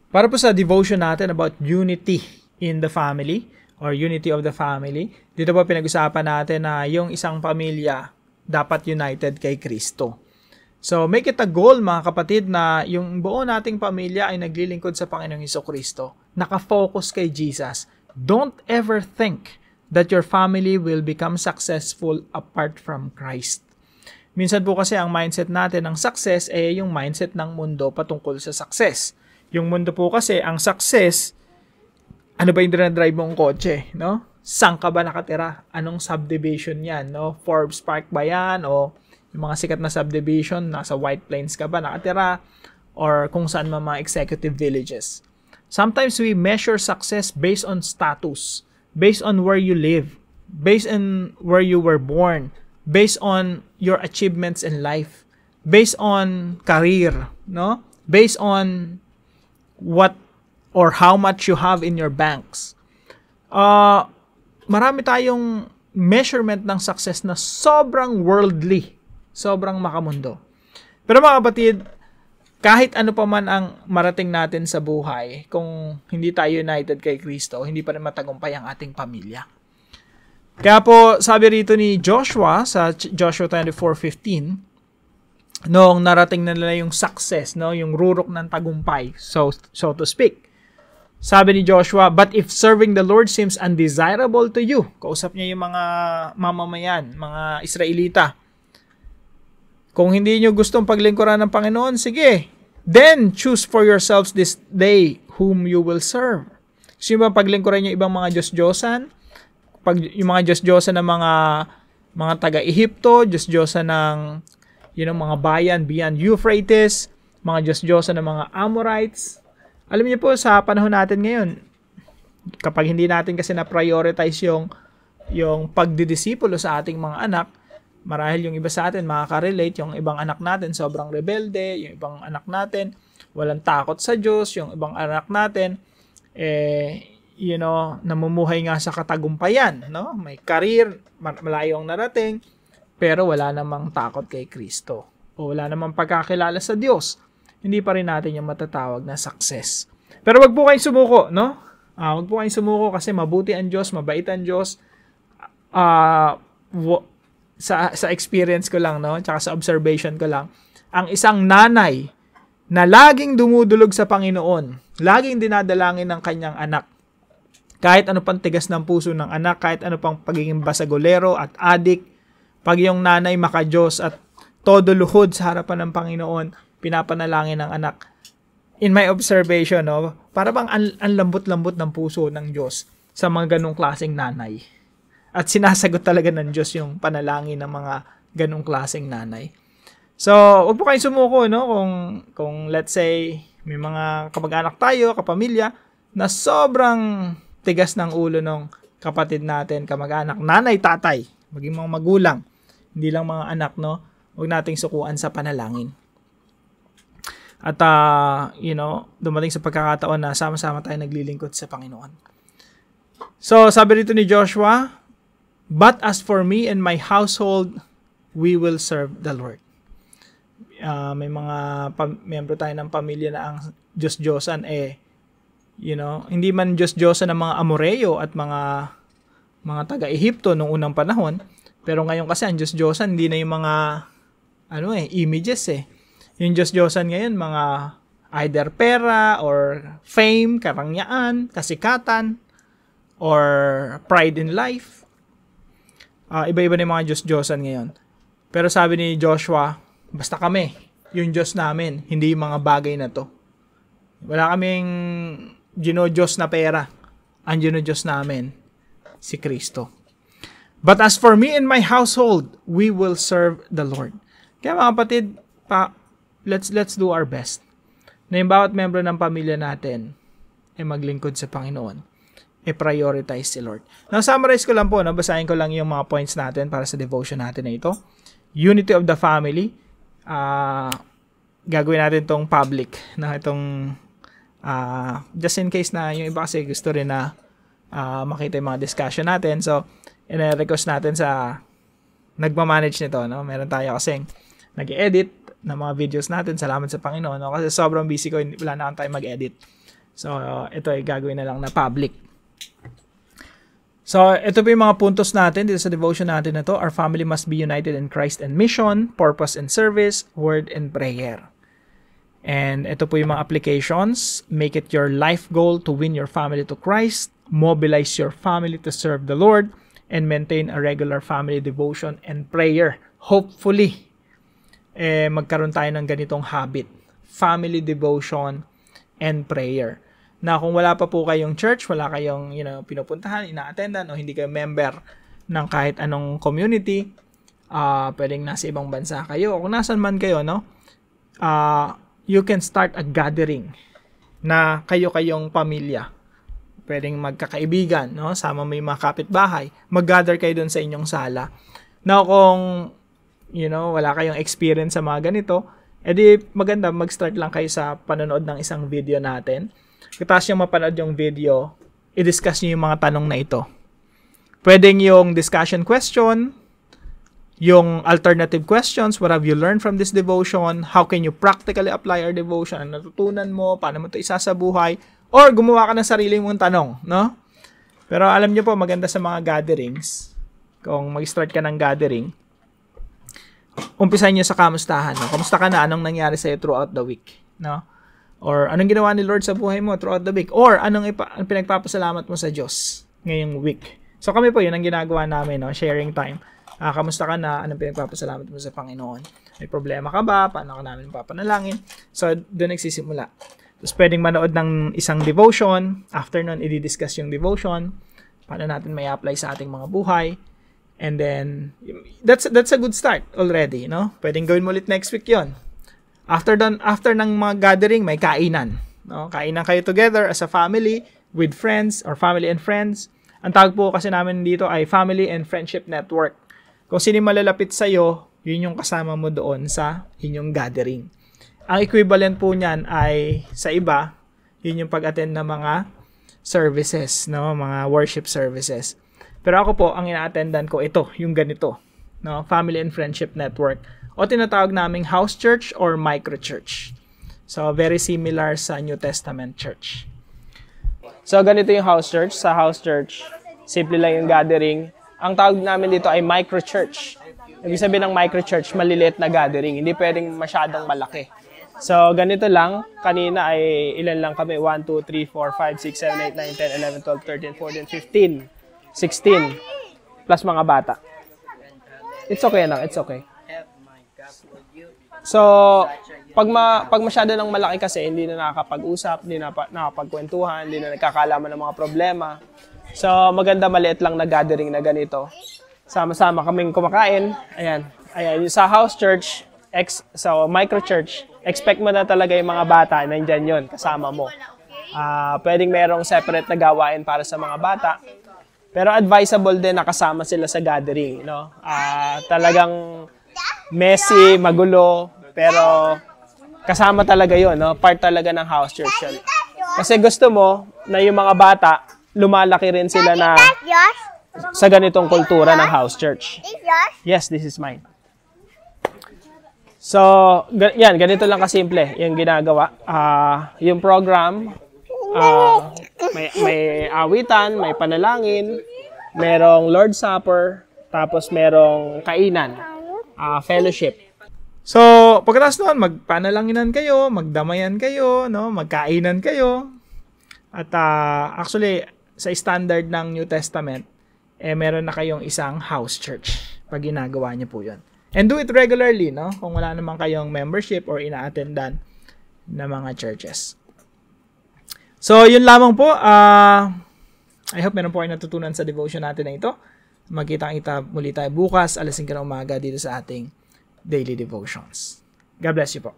Para po sa devotion natin about unity in the family or unity of the family, dito po pinag-usapan natin na yung isang pamilya dapat united kay Kristo. So, make it a goal mga kapatid na yung buo nating pamilya ay naglilingkod sa Panginoong Hesukristo. Nakafocus kay Jesus. Don't ever think that your family will become successful apart from Christ. Minsan po kasi ang mindset natin ng success ay yung mindset ng mundo patungkol sa success. Yung mundo po kasi, ang success, ano ba yung dinadrive mong kotse, no? Saan ka ba nakatira? Anong subdivision yan, no? Forbes Park ba yan? O yung mga sikat na subdivision, nasa White Plains ka ba nakatira? Or kung saan mga executive villages. Sometimes we measure success based on status, based on where you live, based on where you were born, based on your achievements in life, based on career, no? Based on what or how much you have in your banks. Marami tayong measurement ng success na sobrang worldly, sobrang makamundo. Pero mga kapatid, kahit ano pa man ang marating natin sa buhay, kung hindi tayo united kay Kristo, hindi pa rin matagumpay ang ating pamilya. Kaya po, sabi rito ni Joshua sa Joshua 24:15, noong narating na nila yung success, no, yung rurok ng tagumpay, so to speak. Sabi ni Joshua, but if serving the Lord seems undesirable to you, kausap niya yung mga mamamayan, mga Israelita. Kung hindi nyo gustong paglingkuran ng Panginoon, sige, then choose for yourselves this day whom you will serve. Gusto nyo ba paglingkuran nyo ibang mga Diyos-Diyosan? Yung mga Diyos-Diyosan ng mga taga-Ehipto, Diyos-Diyosan ng mga bayan beyond Euphrates, mga Diyos-Diyosan ng mga Amorites. Alam niyo po, sa panahon natin ngayon, kapag hindi natin kasi na-prioritize yung pagdidisipulo sa ating mga anak, marahil yung iba sa atin makaka-relate, yung ibang anak natin sobrang rebelde, yung ibang anak natin walang takot sa Diyos, yung ibang anak natin, namumuhay nga sa katagumpayan, no? May career, malayo ang narating, pero wala namang takot kay Kristo o wala namang pagkakilala sa Diyos, hindi pa rin natin yung matatawag na success. Pero wag po kayong sumuko, no? Wag po kayong sumuko kasi mabuti ang Diyos, mabait ang Diyos. Sa experience ko lang, no? Tsaka sa observation ko lang, ang isang nanay na laging dumudulog sa Panginoon, laging dinadalangin ng kanyang anak, kahit ano pang tigas ng puso ng anak, kahit ano pang pagiging basagolero at adik, pag yung nanay maka-Diyos at todo luhod sa harapan ng Panginoon, pinapanalangin ng anak. In my observation, no, para bang ang lambot-lambot ng puso ng Diyos sa mga ganong klaseng nanay. At sinasagot talaga ng Diyos yung panalangin ng mga ganong klaseng nanay. So, huwag po kayong sumuko, no? Kung let's say, may mga kamag-anak tayo, kapamilya, na sobrang tigas ng ulo ng kapatid natin, kamag-anak, nanay, tatay, maging mga magulang, hindi lang mga anak, no? Huwag nating sukuan sa panalangin. At, dumating sa pagkakataon na sama-sama tayo naglilingkod sa Panginoon. So, sabi rito ni Joshua, but as for me and my household, we will serve the Lord. May mga miyembro tayo ng pamilya na ang Diyos-Diyosan, hindi man Diyos-Diyosan ng mga Amoreo at mga taga-Ehipto noong unang panahon, pero ngayon kasi ang Diyos-Diyosan hindi na yung mga images . Yung Diyos-Diyosan ngayon mga either pera or fame, karangyaan, kasikatan, or pride in life. Iba-iba na yung mga Diyos-Diyosan ngayon. Pero sabi ni Joshua, basta kami, yung Diyos namin, hindi yung mga bagay na to. Wala kaming Diyos na pera. Ang Diyos namin, si Kristo. But as for me and my household, we will serve the Lord. Kaya mga kapatid, let's do our best. Na yung bawat membro ng pamilya natin ay maglingkod sa Panginoon. I-prioritize si Lord. Now, summarize ko lang po, basahin ko lang yung mga points natin para sa devotion natin na ito. Unity of the family. Gagawin natin itong public. Just in case na yung iba kasi gusto rin na makita yung mga discussion natin. So, ina-request natin sa nagmamanage nito. No? Meron tayo kasing nag-edit ng mga videos natin. Salamat sa Panginoon. No? Kasi sobrang busy ko, wala na akong time mag-edit. So, ito ay gagawin na lang na public. So, ito po yung mga puntos natin dito sa devotion natin na to. Our family must be united in Christ and mission, purpose and service, word and prayer. And ito po yung mga applications. Make it your life goal to win your family to Christ, mobilize your family to serve the Lord, and maintain a regular family devotion and prayer. Hopefully, magkaroon tayo ng ganitong habit. Family devotion and prayer. Na kung wala pa po kayong church, wala kayong pinupuntahan, ina-attendan, o hindi kayo member ng kahit anong community, pwedeng nasa ibang bansa kayo, o kung nasan man kayo, no? You can start a gathering na kayo-kayong pamilya. Pwedeng magkakaibigan, no? Sama mo yung mga kapitbahay. Mag-gather kayo dun sa inyong sala. Now, kung, wala kayong experience sa mga ganito, edi maganda mag-start lang kayo sa panonood ng isang video natin. Tapos yung mapanood yung video, i-discuss nyo yung mga tanong na ito. Pwedeng yung discussion question, yung alternative questions, what have you learned from this devotion, how can you practically apply our devotion, ano natutunan mo, paano mo ito isa sa buhay, or gumawa ka ng sarili mong tanong, no? Pero alam nyo po, maganda sa mga gatherings, kung mag-start ka ng gathering, umpisahan nyo sa kamustahan, no? Kamusta ka na, anong nangyari sa'yo throughout the week, no? Or anong ginawa ni Lord sa buhay mo throughout the week, or anong pinagpapasalamat mo sa Diyos ngayong week. So kami po, yun ang ginagawa namin, no? Sharing time. Kamusta ka na? Anong pinagpapasalamat mo sa Panginoon? May problema ka ba? Paano ka namin papanalangin? So, doon nagsisimula. Tapos, pwedeng manood ng isang devotion. After nun, i-discuss yung devotion. Paano natin may apply sa ating mga buhay. And then, that's a good start already, no? Pwedeng gawin mo ulit next week yon. After ng mga gathering, may kainan. No? Kainan kayo together as a family, with friends, or family and friends. Ang tawag po kasi namin dito ay Family and Friendship Network. Kung sino malalapit sa'yo, yun yung kasama mo doon sa inyong gathering. Ang equivalent po niyan ay sa iba, yun yung pag-attend ng mga services, no? Mga worship services. Pero ako po, ang ina-attendan ko ito, yung ganito, no? Family and Friendship Network. O tinatawag naming house church or micro church. So, very similar sa New Testament church. So, ganito yung house church. Sa house church, simple lang yung gathering. Ang tawag namin dito ay micro-church. Ibig sabihin ng micro-church, maliliit na gathering. Hindi pwedeng masyadong malaki. So, ganito lang. Kanina ay ilan lang kami? 1, 2, 3, 4, 5, 6, 7, 8, 9, 10, 11, 12, 13, 14, 15, 16. Plus mga bata. It's okay lang. It's okay. So, pag masyado ng malaki kasi, hindi na nakakapag-usap, hindi na nakakapagkwentuhan, hindi na nagkakalaman ng mga problema. So, maganda maliit lang na gathering na ganito. Sama-sama kaming kumakain. Ayan. Yung sa house church, so micro church, expect mo na talaga yung mga bata, nandyan yun, kasama mo. Pwedeng merong separate na gawain para sa mga bata. Pero advisable din na kasama sila sa gathering. No? Talagang messy, magulo, pero kasama talaga yun. No? Part talaga ng house church yun. Kasi gusto mo na yung mga bata, lumalaki rin sila na sa ganitong kultura ng house church. Yes, this is mine. So, yan, ganito lang kasimple yung ginagawa. Yung program, may awitan, may panalangin, merong Lord's Supper, tapos merong kainan, fellowship. So, pagkatapos noon, magpanalanginan kayo, magdamayan kayo, no? Magkainan kayo. At actually, sa standard ng New Testament, meron na kayong isang house church pag ginagawa niyo po yun. And do it regularly, no? Kung wala naman kayong membership or ina-attendan na mga churches. So, yun lamang po. I hope meron po kayo natutunan sa devotion natin na ito. Magkita-kita muli tayo bukas, 5:00 ng umaga dito sa ating daily devotions. God bless you po.